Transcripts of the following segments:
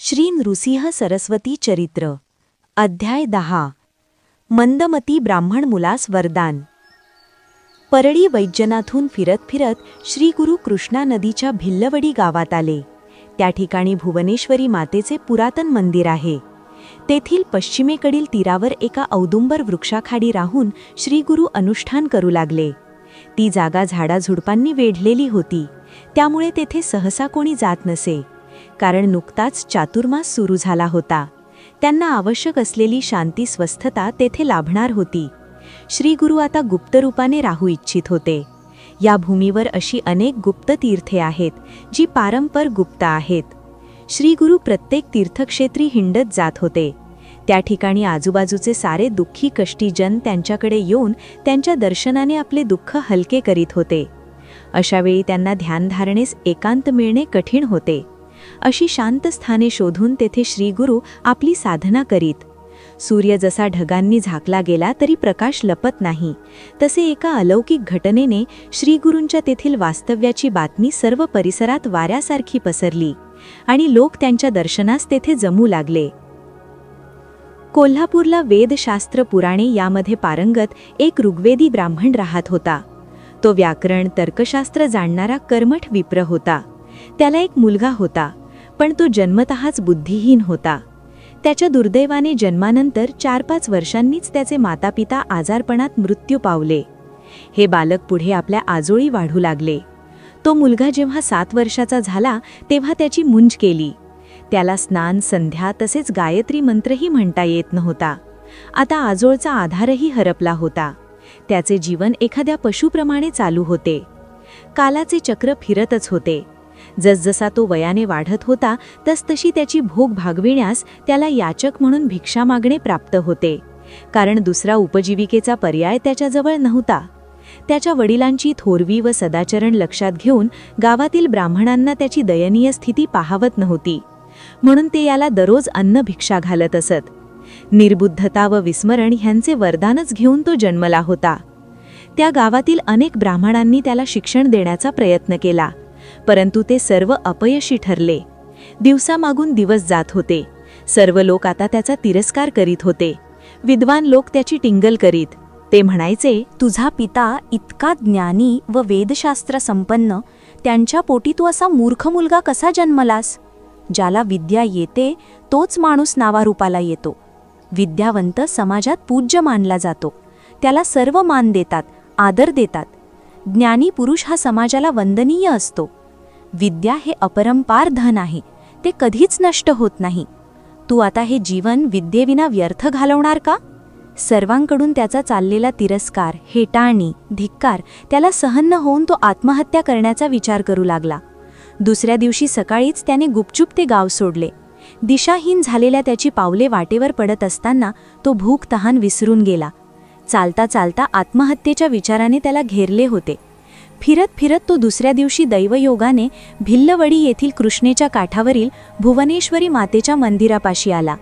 श्री नृसिंह सरस्वती चरित्र अध्याय 10 मंदमती ब्राह्मण मुलास वरदान। परळी वैजनाथून फिरत फिरत श्री गुरु कृष्णा नदीच्या भिल्लवडी गावात आले। त्या ठिकाणी भुवनेश्वरी मातेचे पुरातन मंदिर आहे। तेथील पश्चिमेकडील तीरावर एका औदुंबर वृक्षाखाली राहून श्री गुरु अनुष्ठान करू लागले। ती जागा झाडाझुडपांनी वेढलेली होती, त्यामुळे तेथे सहसा कोणी जात नसे, कारण नुकताच चातुर्मास सुरू झाला होता। त्यांना आवश्यक असलेली शांती स्वस्थता तेथे लाभणार होती। श्री गुरु आता गुप्त रूपाने राहू इच्छित होते। या भूमीवर अशी अनेक गुप्त तीर्थे आहेत, जी पारंपर गुप्त आहेत। श्री गुरु प्रत्येक तीर्थक्षेत्री हिंडत जात होते। त्या ठिकाणी आजूबाजूचे सारे दुःखी कष्टी जन त्यांच्याकडे येऊन त्यांच्या दर्शनाने आपले दुःख हलके करीत होते। अशावेळी त्यांना ध्यानधारणेस एकांत मिळणे कठीण होते। अशी शांत स्थाने शोधून तेथे श्री गुरु आपली साधना करीत। सूर्य जसा ढगांनी झाकला गेला तरी प्रकाश लपत नाही, तसे एका अलौकिक घटनेने श्री गुरूंच्या तेथील वास्तव्याची बातमी सर्व परिसरात वाऱ्यासारखी पसरली आणि लोक त्यांच्या दर्शनास तेथे जमू लागले। कोल्हापूरला वेदशास्त्र पुराणे यामध्ये पारंगत एक ऋग्वेदी ब्राह्मण राहत होता। तो व्याकरण तर्कशास्त्र जाणणारा कर्मठ विप्र होता। त्याला एक मुलगा होता, पण तो जन्मतःच बुद्धिहीन होता। त्याच्या दुर्दैवाने जन्मानंतर 4-5 वर्षांनीच त्याचे मातापिता आजारपणात मृत्यू पावले। हे बालक पुढे आपल्या आजोळी वाढू लागले। तो मुलगा जेव्हा 7 वर्षाचा झाला तेव्हा त्याची मुंज केली। त्याला स्नान संध्या तसेच गायत्री मंत्रही म्हणता येत नव्हता। आता आजोळचा आधारही हरपला होता। त्याचे जीवन एखाद्या पशुप्रमाणे चालू होते। कालाचे चक्र फिरतच होते। जसजसा तो वयाने वाढत होता तसतशी त्याची भोग भागविण्यास त्याला याचक म्हणून भिक्षा मागणे प्राप्त होते, कारण दुसरा उपजीविकेचा पर्याय त्याच्याजवळ नव्हता। त्याच्या वडिलांची थोरवी व सदाचरण लक्षात घेऊन गावातील ब्राह्मणांना त्याची दयनीय स्थिती पाहावत नव्हती, म्हणून ते याला दररोज अन्न भिक्षा घालत असत। निर्बुद्धता व विस्मरण ह्यांचे वरदानच घेऊन तो जन्मला होता। त्या गावातील अनेक ब्राह्मणांनी त्याला शिक्षण देण्याचा प्रयत्न केला, परंतु ते सर्व अपयशी ठरले। दिवसामागून दिवस जात होते। सर्व लोक आता त्याचा तिरस्कार करीत होते। विद्वान लोक त्याची टिंगल करीत। ते म्हणायचे, तुझा पिता इतका ज्ञानी व वेदशास्त्र संपन्न, त्यांच्या पोटी तू असा मूर्ख मुलगा कसा जन्मलास? ज्याला विद्या येते तोच माणूस नावारूपाला येतो। विद्यावंत समाजात पूज्य मानला जातो, त्याला सर्व मान देतात, आदर देतात। ज्ञानी पुरुष हा समाजाला वंदनीय असतो। विद्या हे अपरंपार धन आहे, ते कधीच नष्ट होत नाही। तू आता हे जीवन विद्येविना व्यर्थ घालवणार का? सर्वांकडून त्याचा चाललेला तिरस्कार, हेटाळणी, धिक्कार त्याला सहन न होऊन तो आत्महत्या करण्याचा विचार करू लागला। दुसऱ्या दिवशी सकाळीच त्याने गुपचूप ते गाव सोडले। दिशाहीन झालेल्या त्याची पावले वाटेवर पडत असताना तो भूक तहान विसरून गेला। चालता चालता आत्महत्येच्या विचाराने त्याला घेरले होते। फिरत फिरत तो दुसऱ्या दिवशी दैवयोगाने भिल्लवडी येथील कृष्णेच्या काठावरील भुवनेश्वरी मातेच्या मंदिरापाशी आला।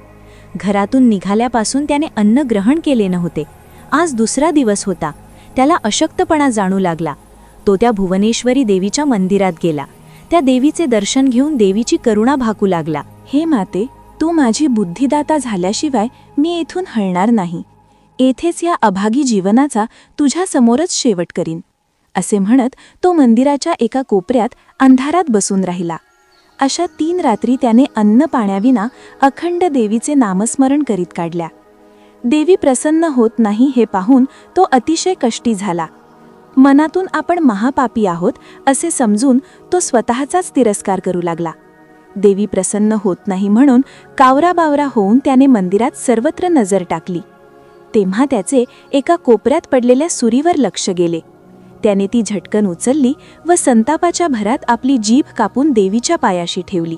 घरातून निघाल्यापासून त्याने अन्न ग्रहण केले नव्हते। आज दुसरा दिवस होता। त्याला अशक्तपणा जाणू लागला। तो त्या भुवनेश्वरी देवीच्या मंदिरात गेला। त्या देवीचे दर्शन घेऊन देवीची करुणा भाकू लागला। हे माते, तू माझी बुद्धिदाता झाल्याशिवाय मी येथून हलणार नाही। येथेच या अभागी जीवनाचा तुझ्या समोरच शेवट करीन, असे म्हणत तो मंदिराच्या एका कोपऱ्यात अंधारात बसून राहिला। अशा 3 रात्री त्याने अन्न पाण्याविना अखंड देवीचे नामस्मरण करीत काढल्या। देवी प्रसन्न होत नाही हे पाहून तो अतिशय कष्टी झाला। मनातून आपण महापापी आहोत असे समजून तो स्वतःचाच तिरस्कार करू लागला। देवी प्रसन्न होत नाही म्हणून कावराबावरा होऊन त्याने मंदिरात सर्वत्र नजर टाकली। तेव्हा त्याचे एका कोपऱ्यात पडलेल्या सुरीवर लक्ष गेले। त्याने ती झटकन उचलली व संतापाच्या भरात आपली जीभ कापून देवीच्या पायाशी ठेवली।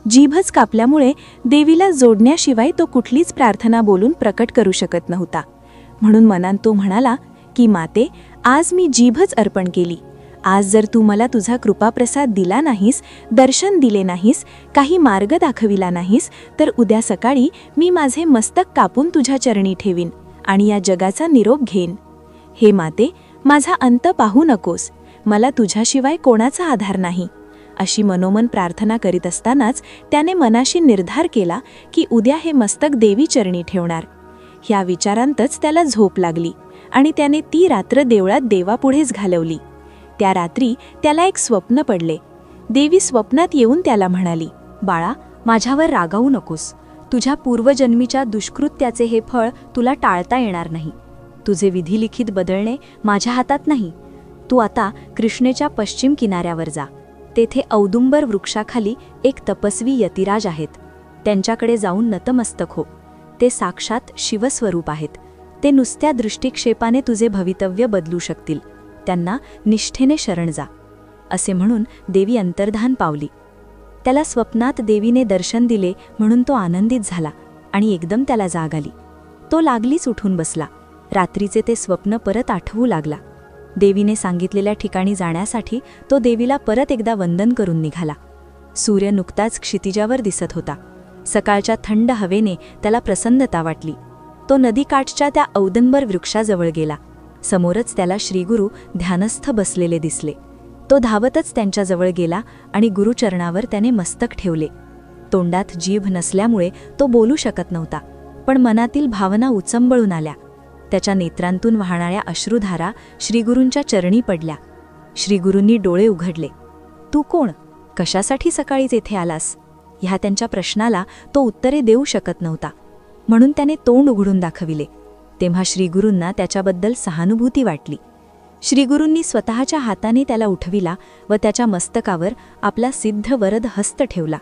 जीभच कापल्यामुळे देवीला जोडण्याशिवाय तो कुठलीच प्रार्थना बोलून प्रकट करू शकत नव्हता। म्हणून मनात तो म्हणाला की माते, आज मी जीभच अर्पण केली। आज जर तू मला तुझा कृपाप्रसाद दिला नाहीस, दर्शन दिले नाहीस, काही मार्ग दाखविला नाहीस, तर उद्या सकाळी मी माझे मस्तक कापून तुझ्या चरणी ठेवीन आणि या जगाचा निरोप घेईन। हे माते, माझा अंत पाहू नकोस। मला तुझ्याशिवाय कोणाचा आधार नाही। अशी मनोमन प्रार्थना करीत असतानाच त्याने मनाशी निर्धार केला की उद्या हे मस्तक देवी चरणी ठेवणार. ह्या विचारांतच त्याला झोप लागली आणि त्याने ती रात्र देवळात देवापुढेच घालवली. त्या रात्री त्याला एक स्वप्न पडले. देवी स्वप्नात येऊन त्याला म्हणाली, बाळा, माझ्यावर रागावू नकोस. तुझ्या पूर्वजन्मीच्या दुष्कृत्याचे हे फळ तुला टाळता येणार नाही. तुझे विधिलिखित बदलणे माझ्या हातात नाही. तू आता कृष्णेच्या पश्चिम किनाऱ्यावर जा. तेथे औदुंबर वृक्षाखाली एक तपस्वी यतिराज आहेत. त्यांच्याकडे जाऊन नतमस्तक हो. ते साक्षात शिवस्वरूप आहेत. ते नुसत्या दृष्टिक्षेपाने तुझे भवितव्य बदलू शकतील. त्यांना निष्ठेने शरण जा. असे म्हणून देवी अंतर्धान पावली. त्याला स्वप्नात देवीने दर्शन दिले म्हणून तो आनंदित झाला आणि एकदम त्याला जाग आली. तो लागलीच उठून बसला. रात्रीचे ते स्वप्न परत आठवू लागला. देवीने सांगितलेल्या ठिकाणी जाण्यासाठी तो देवीला परत एकदा वंदन करून निघाला. सूर्य नुकताच क्षितिजावर दिसत होता. सकाळच्या थंड हवेने त्याला प्रसन्नता वाटली. तो नदीकाठच्या त्या औदुंबर वृक्षाजवळ गेला. समोरच त्याला श्रीगुरू ध्यानस्थ बसलेले दिसले. तो धावतच त्यांच्याजवळ गेला आणि गुरुचरणावर त्याने मस्तक ठेवले. तोंडात जीभ नसल्यामुळे तो बोलू शकत नव्हता, पण मनातील भावना उचंबळून आल्या. त्याच्या नेत्रांतून वाहणाऱ्या अश्रुधारा श्रीगुरूंच्या चरणी पडल्या. श्रीगुरूंनी डोळे उघडले. तू कोण? कशासाठी सकाळीच येथे आलास? ह्या त्यांच्या प्रश्नाला तो उत्तरे देऊ शकत नव्हता. म्हणून त्याने तोंड उघडून दाखविले. तेव्हा श्रीगुरूंना त्याच्याबद्दल सहानुभूती वाटली. श्रीगुरूंनी स्वतःच्या हाताने त्याला उठविला व त्याच्या मस्तकावर आपला सिद्ध वरद हस्त ठेवला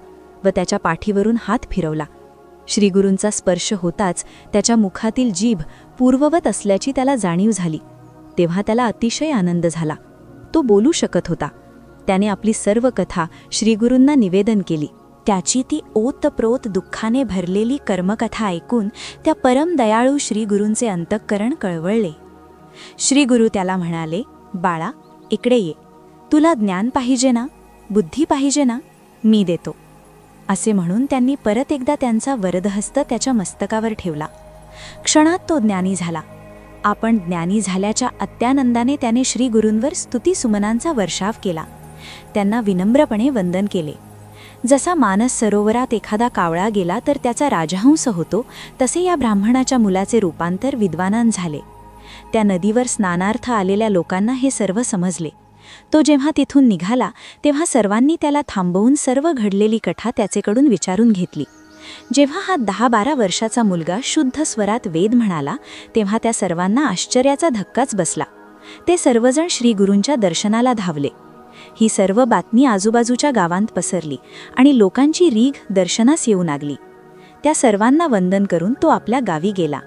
व त्याच्या पाठीवरून हात फिरवला. श्रीगुरूंचा स्पर्श होताच त्याच्या मुखातील जीभ पूर्ववत असल्याची त्याला जाणीव झाली. तेव्हा त्याला अतिशय आनंद झाला. तो बोलू शकत होता. त्याने आपली सर्व कथा श्रीगुरूंना निवेदन केली. त्याची ती ओतप्रोत दुःखाने भरलेली कर्मकथा ऐकून त्या परम दयाळू श्रीगुरूंचे अंतःकरण कळवळले. श्रीगुरू त्याला म्हणाले, बाळा, इकडे ये. तुला ज्ञान पाहिजे ना, बुद्धी पाहिजे ना, मी देतो. असे म्हणून त्यांनी परत एकदा त्यांचा वरदहस्त त्याच्या मस्तकावर ठेवला. क्षणात तो ज्ञानी झाला. आपण ज्ञानी झाल्याच्या अत्यानंदाने त्याने श्रीगुरूंवर स्तुतिसुमनांचा वर्षाव केला. त्यांना विनम्रपणे वंदन केले. जसा मानस सरोवरात एखादा कावळा गेला तर त्याचा राजहंस होतो, तसे या ब्राह्मणाच्या मुलाचे रूपांतर विद्वानान झाले. त्या नदीवर स्नानार्थ आलेल्या लोकांना हे सर्व समजले. तो जेव्हा तिथून निघाला तेव्हा सर्वांनी त्याला थांबवून सर्व घडलेली कथा त्याचेकडून विचारून घेतली. जेव्हा हा 10-12 वर्षाचा मुलगा शुद्ध स्वरात वेद म्हणाला तेव्हा त्या सर्वांना आश्चर्याचा धक्काच बसला. ते सर्वजण श्रीगुरूंच्या दर्शनाला धावले. ही सर्व बातमी आजूबाजूच्या गावांत पसरली आणि लोकांची रीघ दर्शनास येऊ लागली. त्या सर्वांना वंदन करून तो आपल्या गावी गेला.